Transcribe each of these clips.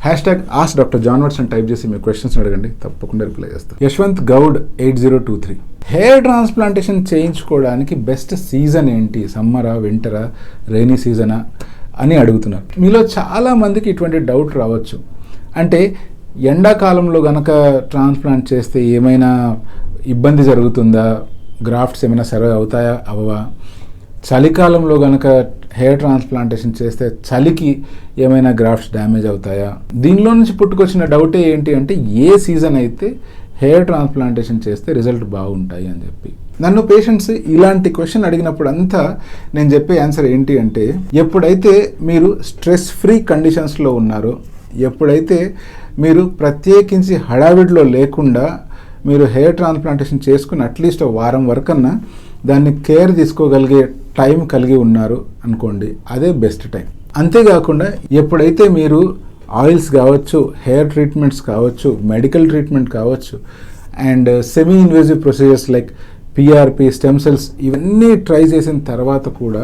#Ask Dr. John Watson type చేసి మీ questions అడగండి, తప్పకుండా రిప్లై చేస్తాను. యశ్వంత్ గౌడ్ 8023 హెయిర్ ట్రాన్స్ప్లాంటేషన్ చేయించుకోవడానికి బెస్ట్ సీజన్ ఏంటి? సమ్మరా, వింటరా, రైనీ సీజనా అని అడుగుతున్నారు. మీలో చాలామందికి ఇటువంటి డౌట్ రావచ్చు. అంటే ఎండాకాలంలో గనక ట్రాన్స్ప్లాంట్ చేస్తే ఏమైనా ఇబ్బంది జరుగుతుందా, గ్రాఫ్ట్స్ ఏమైనా సర్వే అవుతాయా అవ్వవా, చలికాలంలో గనక హెయిర్ ట్రాన్స్ప్లాంటేషన్ చేస్తే చలికి ఏమైనా గ్రాఫ్ట్స్ డ్యామేజ్ అవుతాయా? దీనిలో నుంచి పుట్టుకొచ్చిన డౌటే ఏంటి అంటే ఏ సీజన్ అయితే హెయిర్ ట్రాన్స్ప్లాంటేషన్ చేస్తే రిజల్ట్ బాగుంటాయి అని చెప్పి. నన్ను పేషెంట్స్ ఇలాంటి క్వశ్చన్ అడిగినప్పుడు అంతా నేను చెప్పే ఆన్సర్ ఏంటి అంటే, ఎప్పుడైతే మీరు స్ట్రెస్ ఫ్రీ కండిషన్స్లో ఉన్నారో, ఎప్పుడైతే మీరు ప్రత్యేకించి హడావిడిలో లేకుండా మీరు హెయిర్ ట్రాన్స్ప్లాంటేషన్ చేసుకుని అట్లీస్ట్ వారం వరకన్నా దాన్ని కేర్ తీసుకోగలిగే టైం కలిగి ఉన్నారు అనుకోండి, అదే బెస్ట్ టైం. అంతేకాకుండా ఎప్పుడైతే మీరు ఆయిల్స్ కావచ్చు, హెయిర్ ట్రీట్మెంట్స్ కావచ్చు, మెడికల్ ట్రీట్మెంట్ కావచ్చు, and semi invasive procedures like PRP, stem cells ఇవన్నీ ట్రై చేసిన తర్వాత కూడా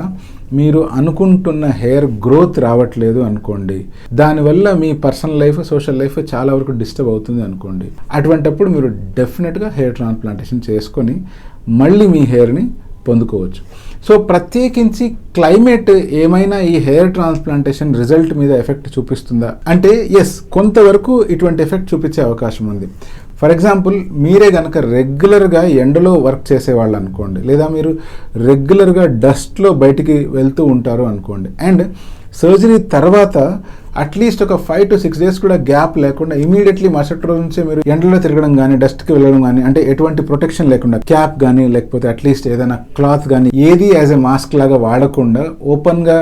మీరు అనుకుంటున్న హెయిర్ గ్రోత్ రావట్లేదు అనుకోండి, దానివల్ల మీ పర్సనల్ లైఫ్, సోషల్ లైఫ్ చాలా వరకు డిస్టర్బ్ అవుతుంది అనుకోండి, అటువంటప్పుడు మీరు డెఫినెట్గా హెయిర్ ట్రాన్స్ప్లాంటేషన్ చేసుకొని మళ్ళీ మీ హెయిర్ని పొందుకోవచ్చు. సో ప్రత్యేకించి క్లైమేట్ ఏమైనా ఈ హెయిర్ ట్రాన్స్ప్లాంటేషన్ రిజల్ట్ మీద ఎఫెక్ట్ చూపిస్తుందా అంటే, ఎస్, కొంతవరకు ఇటువంటి ఎఫెక్ట్ చూపించే అవకాశం ఉంది. ఫర్ ఎగ్జాంపుల్, మీరే కనుక రెగ్యులర్గా ఎండలో వర్క్ చేసేవాళ్ళు అనుకోండి, లేదా మీరు రెగ్యులర్గా డస్ట్లో బయటికి వెళ్తూ ఉంటారు అనుకోండి, అండ్ సర్జరీ తర్వాత అట్లీస్ట్ ఒక 5 to 6 days కూడా గ్యాప్ లేకుండా ఇమీడియట్లీ మరుసటి రోజు నుంచే మీరు ఎండలో తిరగడం కానీ, డస్ట్కి వెళ్ళడం కానీ, అంటే ఎటువంటి ప్రొటెక్షన్ లేకుండా క్యాప్ కానీ లేకపోతే అట్లీస్ట్ ఏదైనా క్లాత్ కానీ ఏది యాజ్ ఎ మాస్క్ లాగా వాడకుండా ఓపెన్గా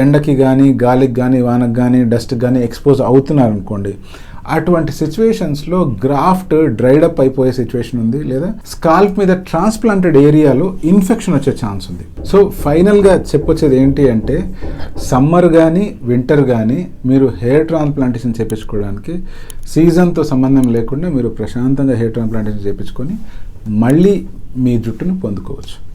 ఎండకి కానీ, గాలికి కానీ, వానకి కానీ, డస్ట్కి కానీ ఎక్స్పోజ్ అవుతున్నారు అనుకోండి, అటువంటి సిచ్యువేషన్స్లో గ్రాఫ్ట్ డ్రైడప్ అయిపోయే సిచ్యువేషన్ ఉంది, లేదా స్కాల్ప్ మీద ట్రాన్స్ప్లాంటెడ్ ఏరియాలో ఇన్ఫెక్షన్ వచ్చే ఛాన్స్ ఉంది. సో ఫైనల్గా చెప్పొచ్చేది ఏంటి అంటే, సమ్మర్ కానీ వింటర్ కానీ మీరు హెయిర్ ట్రాన్స్ప్లాంటేషన్ చేయించుకోవడానికి సీజన్తో సంబంధం లేకుండా మీరు ప్రశాంతంగా హెయిర్ ట్రాన్స్ప్లాంటేషన్ చేయించుకొని మళ్ళీ మీ జుట్టును పొందుకోవచ్చు.